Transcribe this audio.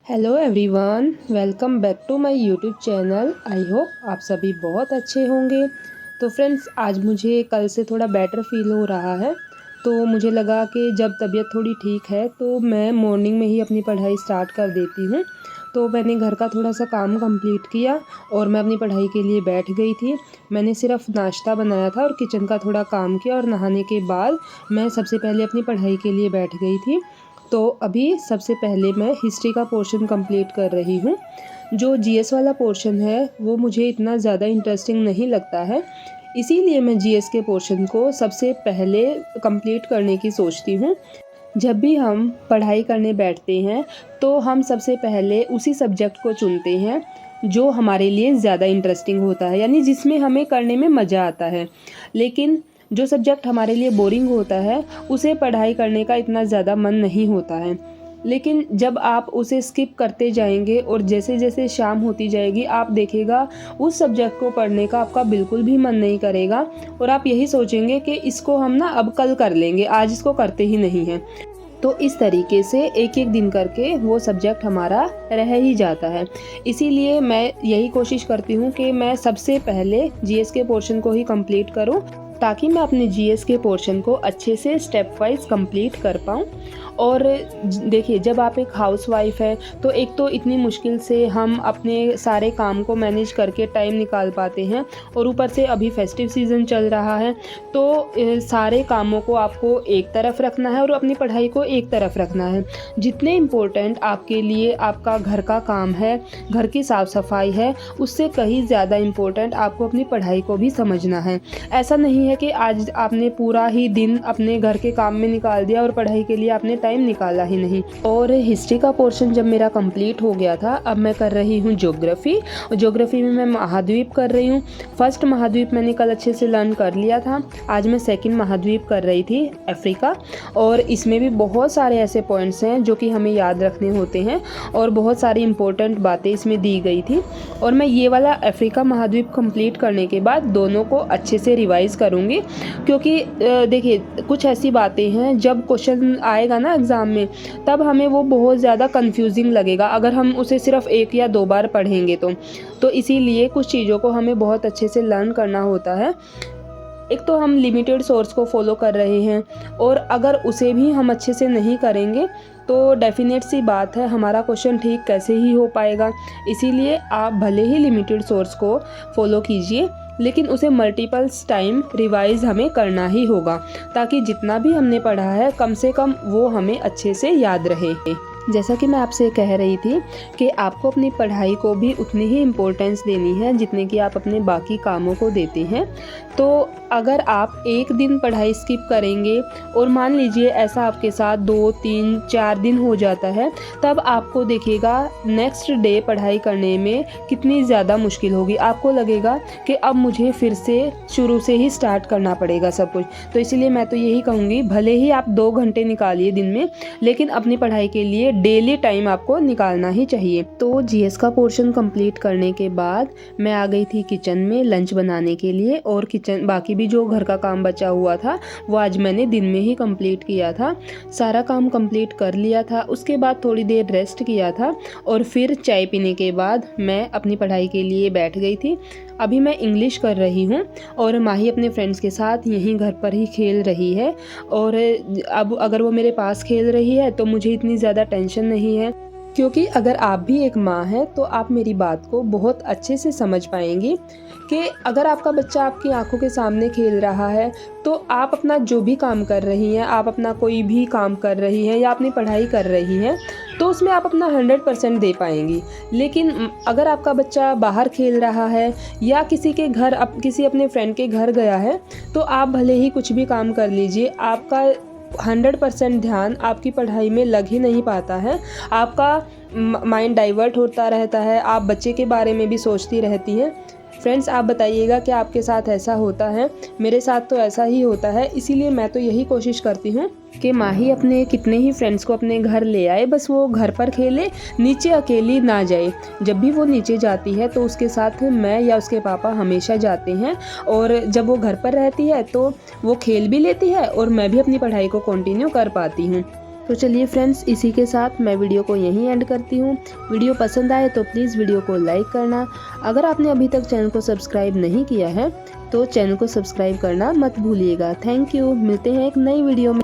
Hello everyone, welcome back to my YouTube channel. I hope आप सभी बहुत अच्छे होंगे। तो फ्रेंड्स, आज मुझे कल से थोड़ा बेटर फील हो रहा है। तो मुझे लगा कि जब तबीयत थोड़ी ठीक है तो मैं मॉर्निंग में ही अपनी पढ़ाई स्टार्ट कर देती हूँ। तो मैंने घर का थोड़ा सा काम कंप्लीट किया और मैं अपनी पढ़ाई के लिए बैठ गई थी। मैंने सिर्फ नाश्ता बनाया था और किचन का थोड़ा काम किया और नहाने के बाद मैं सबसे पहले अपनी पढ़ाई के लिए बैठ गई थी। तो अभी सबसे पहले मैं हिस्ट्री का पोर्शन कंप्लीट कर रही हूँ। जो जीएस वाला पोर्शन है वो मुझे इतना ज़्यादा इंटरेस्टिंग नहीं लगता है, इसीलिए मैं जीएस के पोर्शन को सबसे पहले कंप्लीट करने की सोचती हूँ। जब भी हम पढ़ाई करने बैठते हैं तो हम सबसे पहले उसी सब्जेक्ट को चुनते हैं जो हमारे लिए ज़्यादा इंटरेस्टिंग होता है, यानी जिसमें हमें करने में मज़ा आता है। लेकिन जो सब्जेक्ट हमारे लिए बोरिंग होता है उसे पढ़ाई करने का इतना ज़्यादा मन नहीं होता है। लेकिन जब आप उसे स्किप करते जाएंगे और जैसे जैसे शाम होती जाएगी आप देखिएगा उस सब्जेक्ट को पढ़ने का आपका बिल्कुल भी मन नहीं करेगा और आप यही सोचेंगे कि इसको हम ना अब कल कर लेंगे, आज इसको करते ही नहीं हैं। तो इस तरीके से एक एक दिन करके वो सब्जेक्ट हमारा रह ही जाता है। इसीलिए मैं यही कोशिश करती हूँ कि मैं सबसे पहले जीएस के पोर्शन को ही कंप्लीट करूँ, ताकि मैं अपने जीएस के पोर्शन को अच्छे से स्टेप वाइज कंप्लीट कर पाऊँ। और देखिए, जब आप एक हाउसवाइफ है तो एक तो इतनी मुश्किल से हम अपने सारे काम को मैनेज करके टाइम निकाल पाते हैं और ऊपर से अभी फेस्टिव सीज़न चल रहा है तो सारे कामों को आपको एक तरफ रखना है और अपनी पढ़ाई को एक तरफ रखना है। जितने इम्पोर्टेंट आपके लिए आपका घर का काम है, घर की साफ़ सफाई है, उससे कहीं ज़्यादा इम्पोर्टेंट आपको अपनी पढ़ाई को भी समझना है। ऐसा नहीं है कि आज आपने पूरा ही दिन अपने घर के काम में निकाल दिया और पढ़ाई के लिए आपने टाइम निकाला ही नहीं। और हिस्ट्री का पोर्शन जब मेरा कंप्लीट हो गया था, अब मैं कर रही हूँ ज्योग्राफी में मैं महाद्वीप कर रही हूँ। फर्स्ट महाद्वीप मैंने कल अच्छे से लर्न कर लिया था, आज मैं सेकंड महाद्वीप कर रही थी, अफ्रीका। और इसमें भी बहुत सारे ऐसे पॉइंट्स हैं जो कि हमें याद रखने होते हैं और बहुत सारी इंपॉर्टेंट बातें इसमें दी गई थी। और मैं ये वाला अफ्रीका महाद्वीप कंप्लीट करने के बाद दोनों को अच्छे से रिवाइज करूँगी, क्योंकि देखिए कुछ ऐसी बातें हैं जब क्वेश्चन आएगा ना एग्ज़ाम में तब हमें वो बहुत ज़्यादा कंफ्यूजिंग लगेगा अगर हम उसे सिर्फ एक या दो बार पढ़ेंगे तो इसीलिए कुछ चीज़ों को हमें बहुत अच्छे से लर्न करना होता है। एक तो हम लिमिटेड सोर्स को फॉलो कर रहे हैं और अगर उसे भी हम अच्छे से नहीं करेंगे तो डेफिनेट सी बात है हमारा क्वेश्चन ठीक कैसे ही हो पाएगा। इसीलिए आप भले ही लिमिटेड सोर्स को फॉलो कीजिए, लेकिन उसे मल्टीपल्स टाइम रिवाइज हमें करना ही होगा, ताकि जितना भी हमने पढ़ा है कम से कम वो हमें अच्छे से याद रहे। जैसा कि मैं आपसे कह रही थी कि आपको अपनी पढ़ाई को भी उतनी ही इम्पोर्टेंस देनी है जितने कि आप अपने बाकी कामों को देते हैं। तो अगर आप एक दिन पढ़ाई स्किप करेंगे और मान लीजिए ऐसा आपके साथ 2, 3, 4 दिन हो जाता है, तब आपको देखिएगा नेक्स्ट डे पढ़ाई करने में कितनी ज़्यादा मुश्किल होगी। आपको लगेगा कि अब मुझे फिर से शुरू से ही स्टार्ट करना पड़ेगा सब कुछ। तो इसीलिए मैं तो यही कहूँगी, भले ही आप 2 घंटे निकालिए दिन में, लेकिन अपनी पढ़ाई के लिए डेली टाइम आपको निकालना ही चाहिए। तो जीएस का पोर्शन कंप्लीट करने के बाद मैं आ गई थी किचन में लंच बनाने के लिए, और किचन बाकी भी जो घर का काम बचा हुआ था वो आज मैंने दिन में ही कंप्लीट किया था। सारा काम कंप्लीट कर लिया था, उसके बाद थोड़ी देर रेस्ट किया था और फिर चाय पीने के बाद मैं अपनी पढ़ाई के लिए बैठ गई थी। अभी मैं इंग्लिश कर रही हूँ और माही अपने फ्रेंड्स के साथ यहीं घर पर ही खेल रही है। और अब अगर वो मेरे पास खेल रही है तो मुझे इतनी ज़्यादा टेंशन नहीं है, क्योंकि अगर आप भी एक माँ हैं तो आप मेरी बात को बहुत अच्छे से समझ पाएंगी कि अगर आपका बच्चा आपकी आंखों के सामने खेल रहा है तो आप अपना जो भी काम कर रही हैं, आप अपना कोई भी काम कर रही हैं या अपनी पढ़ाई कर रही हैं, तो उसमें आप अपना 100% दे पाएंगी। लेकिन अगर आपका बच्चा बाहर खेल रहा है या किसी के घर किसी अपने फ्रेंड के घर गया है, तो आप भले ही कुछ भी काम कर लीजिए, आपका 100% ध्यान आपकी पढ़ाई में लग ही नहीं पाता है। आपका माइंड डाइवर्ट होता रहता है, आप बच्चे के बारे में भी सोचती रहती हैं। फ्रेंड्स, आप बताइएगा कि आपके साथ ऐसा होता है? मेरे साथ तो ऐसा ही होता है। इसीलिए मैं तो यही कोशिश करती हूँ कि माही अपने कितने ही फ्रेंड्स को अपने घर ले आए, बस वो घर पर खेले, नीचे अकेली ना जाए। जब भी वो नीचे जाती है तो उसके साथ मैं या उसके पापा हमेशा जाते हैं, और जब वो घर पर रहती है तो वो खेल भी लेती है और मैं भी अपनी पढ़ाई को कंटिन्यू कर पाती हूँ। तो चलिए फ्रेंड्स, इसी के साथ मैं वीडियो को यहीं एंड करती हूँ। वीडियो पसंद आए तो प्लीज़ वीडियो को लाइक करना। अगर आपने अभी तक चैनल को सब्सक्राइब नहीं किया है तो चैनल को सब्सक्राइब करना मत भूलिएगा। Thank you. मिलते हैं एक नई वीडियो में।